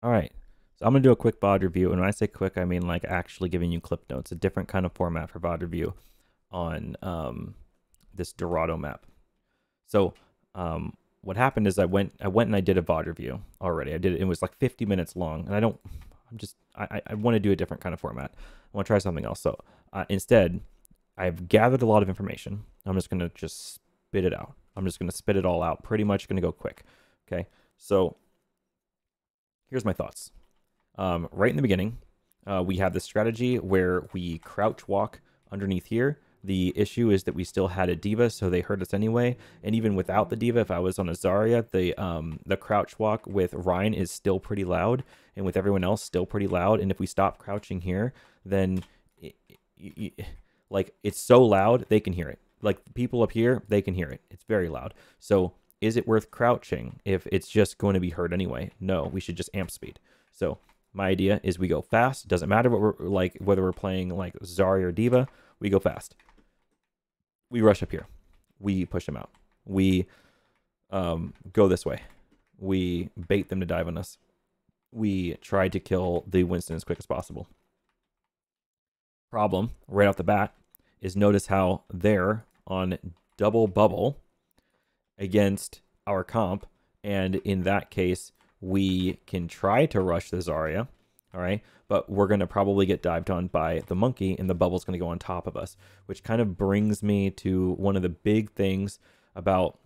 All right. So I'm going to do a quick VOD review. And when I say quick, I mean like actually giving you clip notes, a different kind of format for VOD review on this Dorado map. So what happened is I went and I did a VOD review already. I did it. It was like 50 minutes long. And I want to do a different kind of format. I want to try something else. So instead, I've gathered a lot of information. I'm just going to just spit it out. I'm just going to spit it all out. Pretty much going to go quick. Okay. So here's my thoughts. Right in the beginning, we have this strategy where we crouch walk underneath here. The issue is that we still had a diva, so they hurt us anyway. And even without the diva, if I was on a Zarya, the crouch walk with Ryan is still pretty loud, and with everyone else still pretty loud. And if we stop crouching here, then like it's so loud they can hear it. Like people up here, they can hear it. It's very loud. So is it worth crouching if it's just going to be heard anyway? No, we should just amp speed. So my idea is we go fast. Doesn't matter what we're like, whether we're playing like Zarya or Diva, we go fast. We rush up here. We push them out. We go this way. We bait them to dive on us. We try to kill the Winston as quick as possible. Problem right off the bat is notice how they're on double bubble against our comp, and in that case we can try to rush the Zarya, all right, but we're going to probably get dived on by the monkey and the bubble's going to go on top of us, which kind of brings me to one of the big things about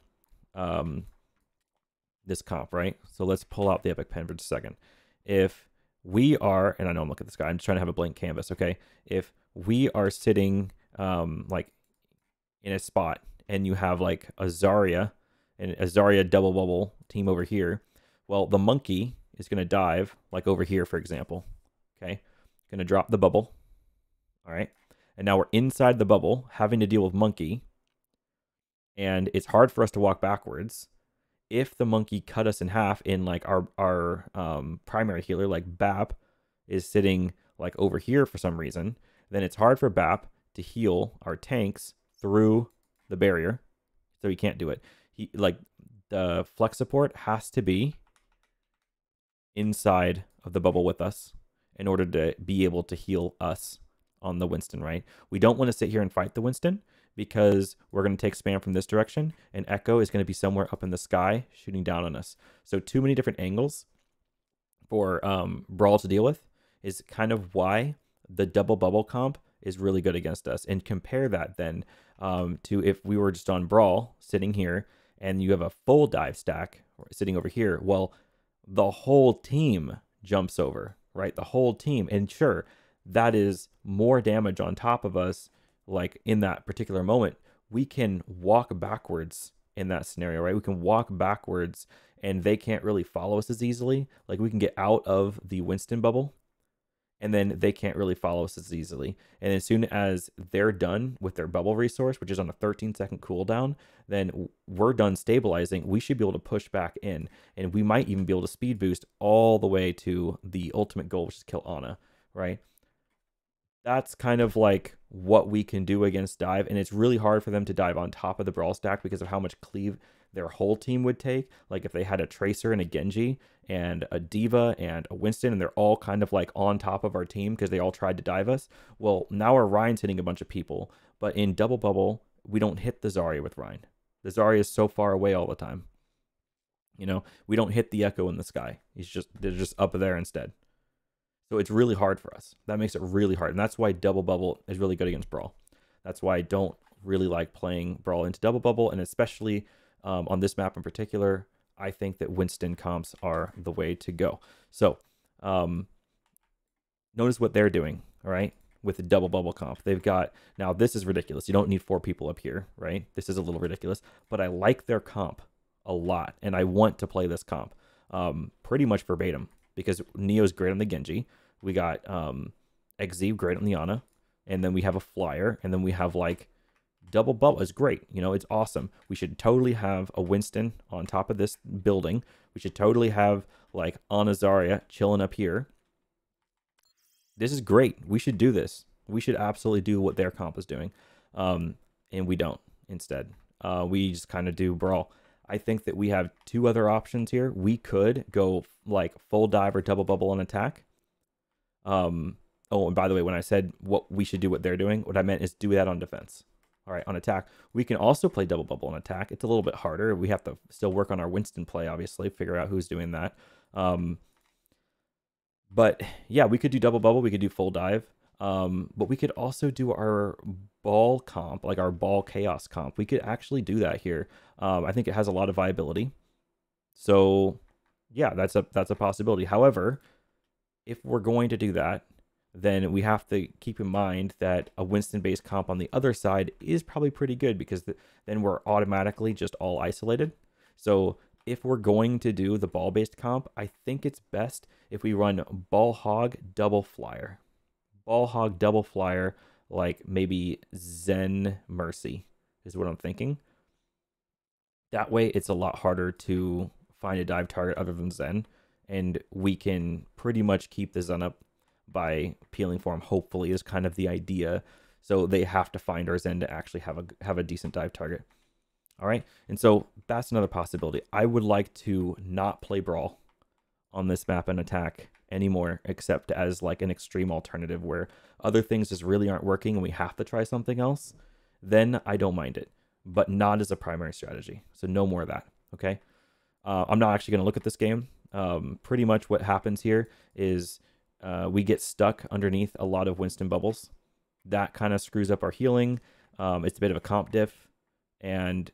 this comp, right? So let's pull out the epic pen for just a second. If we are, and I know I'm looking at this guy, I'm just trying to have a blank canvas, okay? If we are sitting like in a spot and you have like a Zarya and a Zarya double bubble team over here, well, the monkey is going to dive like over here, for example. Okay, going to drop the bubble. All right, and now we're inside the bubble having to deal with monkey, and it's hard for us to walk backwards. If the monkey cut us in half in like our primary healer, like BAP is sitting like over here for some reason, then it's hard for BAP to heal our tanks through the barrier, so he can't do it. He like the flex support has to be inside of the bubble with us in order to be able to heal us on the Winston, right? We don't want to sit here and fight the Winston because we're going to take spam from this direction and Echo is going to be somewhere up in the sky shooting down on us. So too many different angles for Brawl to deal with is kind of why the double bubble comp is really good against us. And compare that then to if we were just on Brawl sitting here and you have a full dive stack sitting over here. Well, the whole team jumps over, right? The whole team. And sure, that is more damage on top of us. Like in that particular moment, we can walk backwards in that scenario, right? We can walk backwards and they can't really follow us as easily. Like we can get out of the Winston bubble and then they can't really follow us as easily. And as soon as they're done with their bubble resource, which is on a 13-second cooldown, then we're done stabilizing. We should be able to push back in, and we might even be able to speed boost all the way to the ultimate goal, which is kill Ana, right? That's kind of like what we can do against dive, and it's really hard for them to dive on top of the Brawl stack because of how much cleave their whole team would take. Like if they had a Tracer and a Genji and a Diva and a Winston and they're all kind of like on top of our team because they all tried to dive us. Well, now our Ryan's hitting a bunch of people, but in double bubble, we don't hit the Zarya with Ryan. The Zarya is so far away all the time. You know, we don't hit the Echo in the sky. They're just up there instead. So it's really hard for us. That makes it really hard. And that's why double bubble is really good against Brawl. That's why I don't really like playing Brawl into double bubble, and especially on this map in particular, I think that Winston comps are the way to go. So notice what they're doing, all right, with the double bubble comp. They've got, now this is ridiculous. You don't need 4 people up here, right? This is a little ridiculous, but I like their comp a lot, and I want to play this comp pretty much verbatim because Neo's great on the Genji. We got XZ great on the Ana, and then we have a Flyer, and then we have like double bubble is great. You know, it's awesome. We should totally have a Winston on top of this building. We should totally have like Ana Zarya chilling up here. This is great. We should do this. We should absolutely do what their comp is doing. And we don't instead. We just kind of do Brawl. I think that we have two other options here. We could go like full dive or double bubble on attack. Oh, and by the way, when I said what we should do what they're doing, what I meant is do that on defense. All right, on attack. We can also play double bubble on attack. It's a little bit harder. We have to still work on our Winston play, obviously, figure out who's doing that. But yeah, we could do double bubble. We could do full dive. But we could also do our ball comp, like our ball chaos comp. We could actually do that here. I think it has a lot of viability. So yeah, that's a possibility. However, if we're going to do that, then we have to keep in mind that a Winston-based comp on the other side is probably pretty good because then we're automatically just all isolated. So if we're going to do the ball-based comp, I think it's best if we run ball hog double flyer. Ball hog double flyer, like maybe Zen Mercy is what I'm thinking. That way it's a lot harder to find a dive target other than Zen, and we can pretty much keep the Zen up by peeling for him, hopefully, is kind of the idea. So they have to find our Zen to actually have a decent dive target. All right, and so that's another possibility. I would like to not play Brawl on this map and attack anymore, except as like an extreme alternative where other things just really aren't working and we have to try something else. Then I don't mind it, but not as a primary strategy. So no more of that, okay? I'm not actually going to look at this game. Pretty much what happens here is we get stuck underneath a lot of Winston bubbles. That kind of screws up our healing. It's a bit of a comp diff, and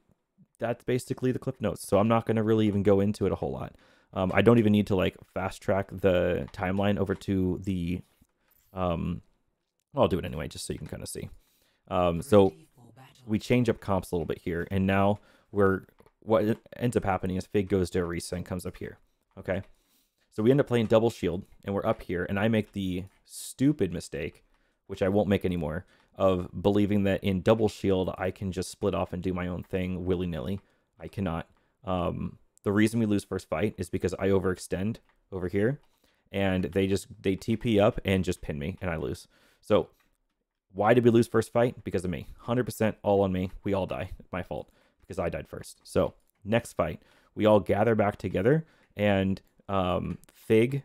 that's basically the clip notes. So I'm not going to really even go into it a whole lot. I don't even need to like fast track the timeline over to the, well, I'll do it anyway, just so you can kind of see. So we change up comps a little bit here, and now what ends up happening is Fig goes to Orisa and comes up here. Okay. So we end up playing double shield, and we're up here, and I make the stupid mistake, which I won't make anymore, of believing that in double shield, I can just split off and do my own thing willy-nilly. I cannot. The reason we lose first fight is because I overextend over here, and they TP up and just pin me, and I lose. So why did we lose first fight? Because of me. 100% all on me. We all die. It's my fault because I died first. So next fight, we all gather back together, and Fig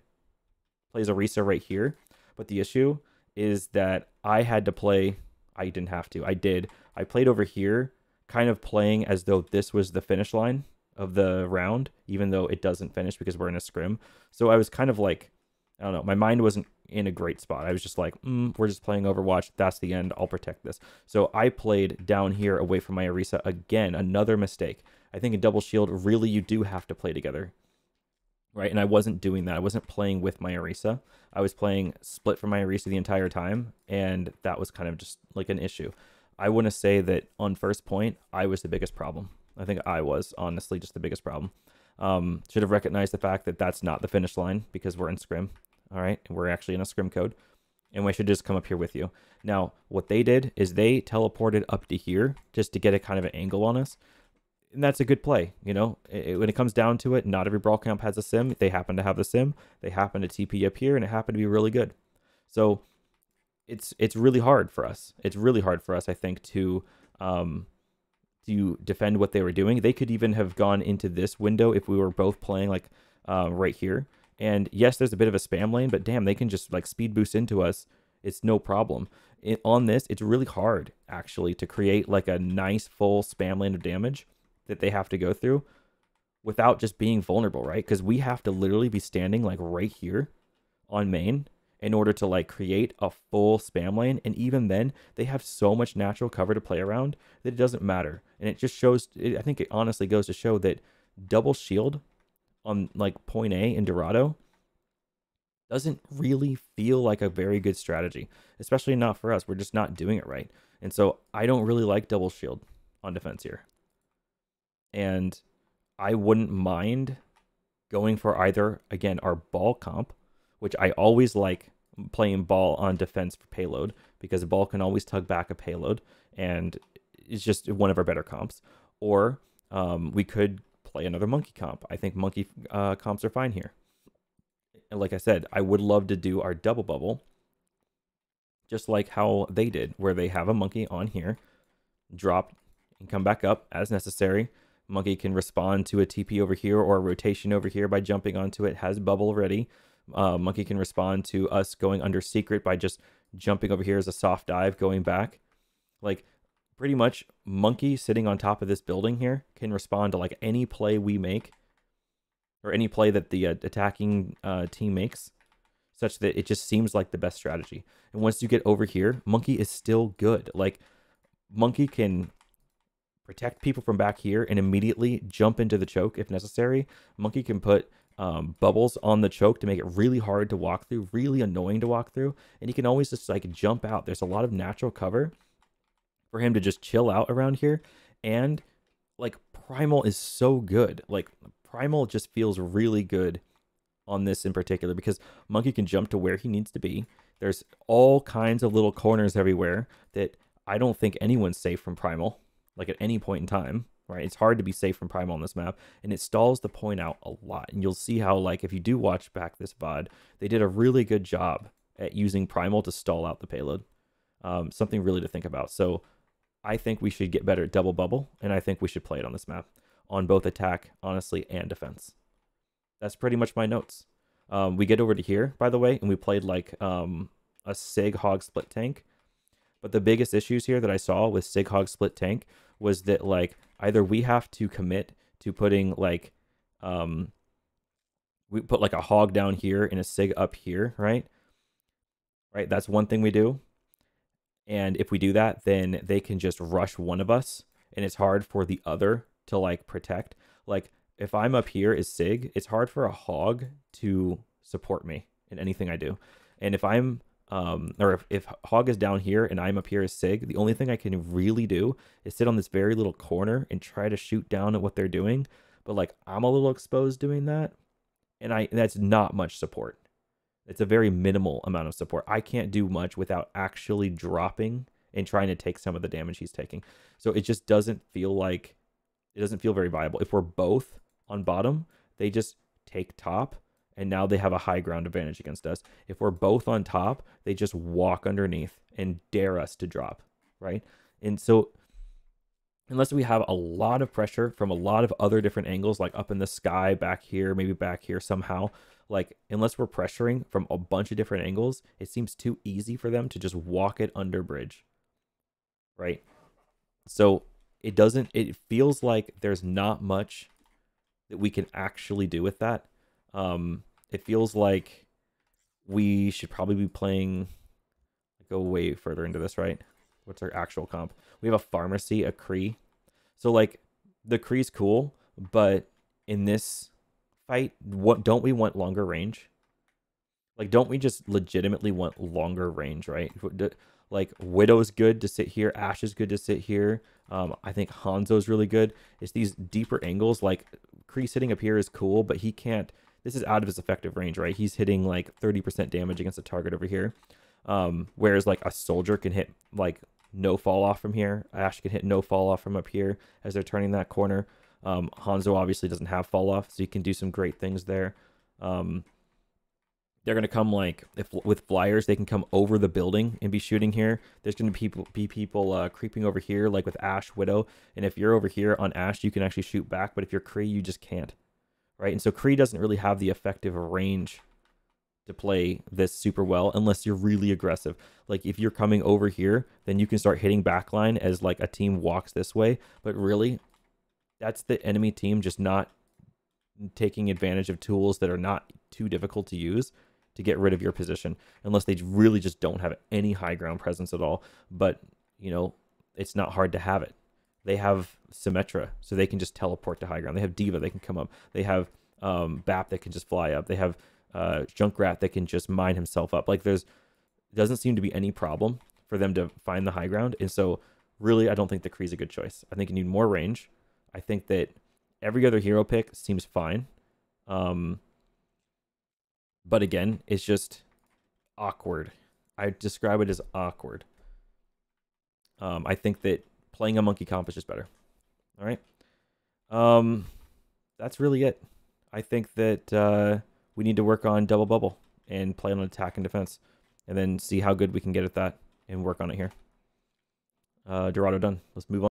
plays Orisa right here. But the issue is that I had to play. I didn't have to. I did. I played over here, kind of playing as though this was the finish line of the round, even though it doesn't finish because we're in a scrim. So I was kind of like, I don't know, my mind wasn't in a great spot. I was just like, we're just playing Overwatch. That's the end. I'll protect this. So I played down here away from my Orisa. Again, another mistake. I think in double shield, really, you do have to play together, right? And I wasn't doing that. I wasn't playing with my Orisa. I was playing split from my Orisa the entire time, and that was kind of just like an issue. I want to say that on first point, I was the biggest problem. I think I was, honestly, just the biggest problem. Should have recognized the fact that that's not the finish line because we're in scrim, all right? And we're actually in a scrim code, and we should just come up here with you. Now, what they did is they teleported up to here just to get a kind of an angle on us, and that's a good play, you know? When it comes down to it, not every Brawl camp has a sim. They happen to have the sim. They happen to TP up here, and it happened to be really good. So it's really hard for us. It's really hard for us, I think, to defend what they were doing. They could even have gone into this window if we were both playing like right here. And yes, there's a bit of a spam lane, but damn, they can just like speed boost into us. It's no problem. On this, it's really hard actually to create like a nice full spam lane of damage that they have to go through without just being vulnerable, right? Because we have to literally be standing like right here on main in order to like create a full spam lane. And even then, they have so much natural cover to play around that it doesn't matter. And it just shows, I think it honestly goes to show that double shield on like point A in Dorado doesn't really feel like a very good strategy, especially not for us. We're just not doing it right. And so I don't really like double shield on defense here. And I wouldn't mind going for either, again, our ball comp, which I always like playing ball on defense for payload because the ball can always tug back a payload and it's just one of our better comps. Or we could play another monkey comp. I think monkey comps are fine here. And like I said, I would love to do our double bubble just like how they did, where they have a monkey on here, drop and come back up as necessary. Monkey can respond to a TP over here or a rotation over here by jumping onto it. Has bubble ready. Monkey can respond to us going under secret by just jumping over here as a soft dive, going back. Like, pretty much Monkey sitting on top of this building here can respond to like any play we make or any play that the attacking team makes, such that it just seems like the best strategy. And once you get over here, Monkey is still good. Like, Monkey can protect people from back here and immediately jump into the choke if necessary. Monkey can put bubbles on the choke to make it really hard to walk through, really annoying to walk through. And he can always just like jump out. There's a lot of natural cover for him to just chill out around here. And like, Primal is so good. Like, Primal just feels really good on this in particular because Monkey can jump to where he needs to be. There's all kinds of little corners everywhere that I don't think anyone's safe from Primal, like at any point in time, right? It's hard to be safe from Primal on this map, and it stalls the point out a lot. And you'll see how, like, if you do watch back this VOD, they did a really good job at using Primal to stall out the payload. Something really to think about. So I think we should get better at double bubble, and I think we should play it on this map on both attack, honestly, and defense. That's pretty much my notes. We get over to here, by the way, and we played like a Sig Hog split tank. But the biggest issues here that I saw with Sig Hog split tank was that, like, either we have to commit to putting like we put like a hog down here and a Sig up here, right? Right, that's one thing we do. And if we do that, then they can just rush one of us, and it's hard for the other to like protect. Like, if I'm up here as Sig, it's hard for a hog to support me in anything I do. And if I'm or if Hog is down here and I'm up here as Sig, the only thing I can really do is sit on this very little corner and try to shoot down at what they're doing. But like, I'm a little exposed doing that, and that's not much support. It's a very minimal amount of support. I can't do much without actually dropping and trying to take some of the damage he's taking. So it just doesn't feel like, it doesn't feel very viable. If we're both on bottom, they just take top, and now they have a high ground advantage against us. If we're both on top, they just walk underneath and dare us to drop, right? And so unless we have a lot of pressure from a lot of other different angles, like up in the sky, back here, maybe back here somehow, like, unless we're pressuring from a bunch of different angles, it seems too easy for them to just walk it under bridge, right? So it feels like there's not much that we can actually do with that. It feels like we should probably be playing, go way further into this, right? What's our actual comp? We have a pharmacy, a Kree. So like, the Kree's cool, but in this fight, what don't we want longer range? Like, don't we just legitimately want longer range, right? Like, Widow's good to sit here, Ashe is good to sit here. I think Hanzo's really good. It's these deeper angles. Like, Kree sitting up here is cool, but he can't. This is out of his effective range, right? He's hitting like 30% damage against a target over here. Whereas like a soldier can hit like no fall off from here. Ashe can hit no fall off from up here as they're turning that corner. Hanzo obviously doesn't have fall off, so he can do some great things there. They're going to come like, if with flyers, they can come over the building and be shooting here. There's going to be people creeping over here, like with Ashe, Widow. And if you're over here on Ashe, you can actually shoot back. But if you're Kree, you just can't. Right? And so Kree doesn't really have the effective range to play this super well unless you're really aggressive. Like, if you're coming over here, then you can start hitting backline as like a team walks this way. But really, that's the enemy team just not taking advantage of tools that are not too difficult to use to get rid of your position, unless they really just don't have any high ground presence at all. But, you know, it's not hard to have it. They have Symmetra, so they can just teleport to high ground. They have Diva, they can come up. They have Bap that can just fly up. They have Junkrat that can just mine himself up. Like, doesn't seem to be any problem for them to find the high ground. And so really, I don't think the Kree's a good choice. I think you need more range. I think that every other hero pick seems fine. But again, it's just awkward. I describe it as awkward. I think that playing a monkey comp is just better. All right. That's really it. I think that we need to work on double bubble and play on attack and defense, and then see how good we can get at that and work on it here. Dorado done. Let's move on.